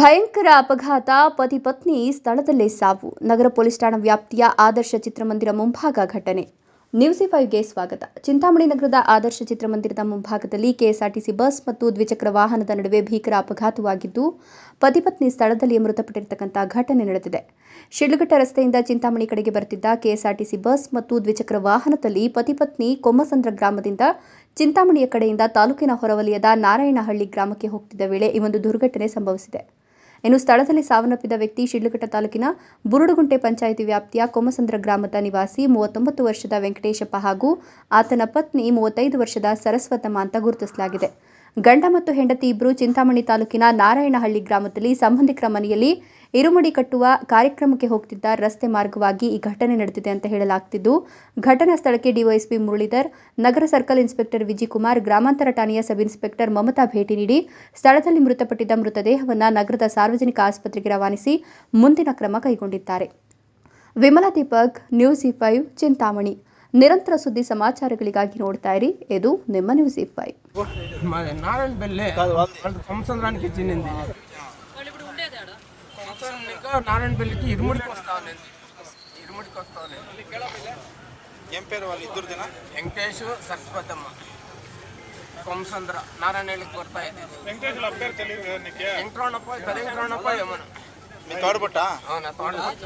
ಭಯಂಕರ ಅಪಘಾತ, ಪತಿ ಪತ್ನಿ ಸ್ಥಳದಲ್ಲೇ ಸಾವು. ನಗರ ಪೊಲೀಸ್ ಠಾಣಾ ವ್ಯಾಪ್ತಿಯ ಆದರ್ಶ ಚಿತ್ರಮಂದಿರ ಮುಂಭಾಗ ಘಟನೆ. ನ್ಯೂಸ್5ಗೆ ಸ್ವಾಗತ. ಚಿಂತಾಮಣಿ ನಗರದ ಆದರ್ಶ ಚಿತ್ರಮಂದಿರದ ಮುಂಭಾಗದಲ್ಲಿ ಕೆಎಸ್ಆರ್ಟಿಸಿ ಬಸ್ ಮತ್ತು ದ್ವಿಚಕ್ರ ವಾಹನದ ನಡುವೆ ಭೀಕರ ಅಪಘಾತವಾಗಿದ್ದು, ಪತಿ ಪತ್ನಿ ಸ್ಥಳದಲ್ಲಿ ಮೃತಪಟ್ಟಿರತಕ್ಕಂಥ ಘಟನೆ ನಡೆದಿದೆ. ಶಿಡ್ಲಘಟ್ಟ ರಸ್ತೆಯಿಂದ ಚಿಂತಾಮಣಿ ಕಡೆಗೆ ಬರುತ್ತಿದ್ದ ಕೆಎಸ್ಆರ್ಟಿಸಿ ಬಸ್ ಮತ್ತು ದ್ವಿಚಕ್ರ ವಾಹನದಲ್ಲಿ ಪತಿ ಪತ್ನಿ ಕೊಮ್ಮಸಂದ್ರ ಗ್ರಾಮದಿಂದ ಚಿಂತಾಮಣಿಯ ಕಡೆಯಿಂದ ತಾಲೂಕಿನ ಹೊರವಲಯದ ನಾರಾಯಣಹಳ್ಳಿ ಗ್ರಾಮಕ್ಕೆ ಹೋಗುತ್ತಿದ್ದ ವೇಳೆ ಈ ಒಂದು ದುರ್ಘಟನೆ ಸಂಭವಿಸಿದೆ. ಇನ್ನು ಸ್ಥಳದಲ್ಲಿ ಸಾವನ್ನಪ್ಪಿದ ವ್ಯಕ್ತಿ ಶಿಡ್ಲಘಟ್ಟ ತಾಲೂಕಿನ ಬುರುಡುಗುಂಟೆ ಪಂಚಾಯಿತಿ ವ್ಯಾಪ್ತಿಯ ಕೊಮ್ಮಸಂದ್ರ ಗ್ರಾಮದ ನಿವಾಸಿ 39 ವರ್ಷದ ವೆಂಕಟೇಶಪ್ಪ ಹಾಗೂ ಆತನ ಪತ್ನಿ 35 ವರ್ಷದ ಸರಸ್ವತಮ್ಮ ಅಂತ ಗುರುತಿಸಲಾಗಿದೆ. ಗಂಡ ಮತ್ತು ಹೆಂಡತಿ ಇಬ್ಬರು ಚಿಂತಾಮಣಿ ತಾಲೂಕಿನ ನಾರಾಯಣಹಳ್ಳಿ ಗ್ರಾಮದಲ್ಲಿ ಸಂಬಂಧಿಕರ ಮನೆಯಲ್ಲಿ ಇರುಮುಡಿ ಕಟ್ಟುವ ಕಾರ್ಯಕ್ರಮಕ್ಕೆ ಹೋಗುತ್ತಿದ್ದ ರಸ್ತೆ ಮಾರ್ಗವಾಗಿ ಈ ಘಟನೆ ನಡೆದಿದೆ ಅಂತ ಹೇಳಲಾಗುತ್ತಿದ್ದು, ಘಟನಾ ಸ್ಥಳಕ್ಕೆ ಡಿವೈಎಸ್ಪಿ ಮುರಳೀಧರ್, ನಗರ ಸರ್ಕಲ್ ಇನ್ಸ್ಪೆಕ್ಟರ್ ವಿಜಯಕುಮಾರ್, ಗ್ರಾಮಾಂತರ ಠಾಣೆಯ ಸಬ್ ಇನ್ಸ್ಪೆಕ್ಟರ್ ಮಮತಾ ಭೇಟಿ ನೀಡಿ ಸ್ಥಳದಲ್ಲಿ ಮೃತಪಟ್ಟಿದ್ದ ಮೃತದೇಹವನ್ನು ನಗರದ ಸಾರ್ವಜನಿಕ ಆಸ್ಪತ್ರೆಗೆ ರವಾನಿಸಿ ಮುಂದಿನ ಕ್ರಮ ಕೈಗೊಂಡಿದ್ದಾರೆ. ವಿಮಲಾ ದೀಪಕ್, ನ್ಯೂಸ್5 ಚಿಂತಾಮಣಿ. ನಿರಂತರ ಸುದ್ದಿ ಸಮಾಚಾರಗಳಿಗಾಗಿ ನೋಡ್ತಾ ಇರಿ, ಇದು ನಿಮ್ಮ న్యూస్5. నారాయణపల్లికి ఇరుముడికి వస్తాను. ఏం పేరు వాళ్ళు ఇద్దరు దిన? వెంకటేష్, సరస్వతమ్మ. కొమ్మసంద్ర నారాయణపల్లికి ಬರ್ತಾ ಇದ್ದೀವಿ. వెంకటేష్ వాళ్ళ పేరు తెలియదు నీకే? వెంకటరమణప్ప ఏమన్నా మీ తోడబుట్ట? అవునా, తోడబుట్ట.